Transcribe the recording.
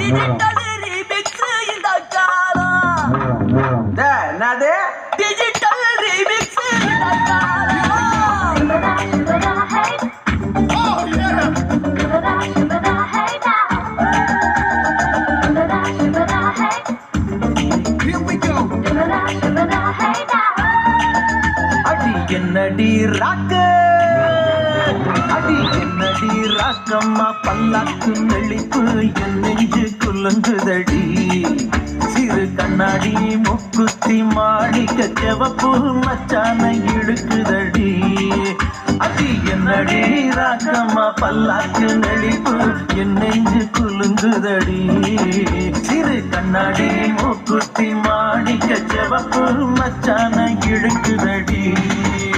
Digital remix இந்த காலம். என்னது டிஜிட்டல் ரீமிக்ஸ் இந்த காலம். அடி என்னடி ராக்கு, அடி என்னடி ராக்கம்மா பல்லாக்கு நெளிப்பு என் நெஞ்சு குலுங்குதடி. சிறு கண்ணாடி முக்குத்தி மாணிக்க செவப்பு மச்சான இழுக்குதடி. அடி என்னடி ராக்கம்மா பல்லாக்கு நெளிப்பு என் நெஞ்சு குலுங்குதடி. சிறு கண்ணாடி மூக்குத்தி மாணிக்க செவப்பு மச்சான இழுக்குதடி.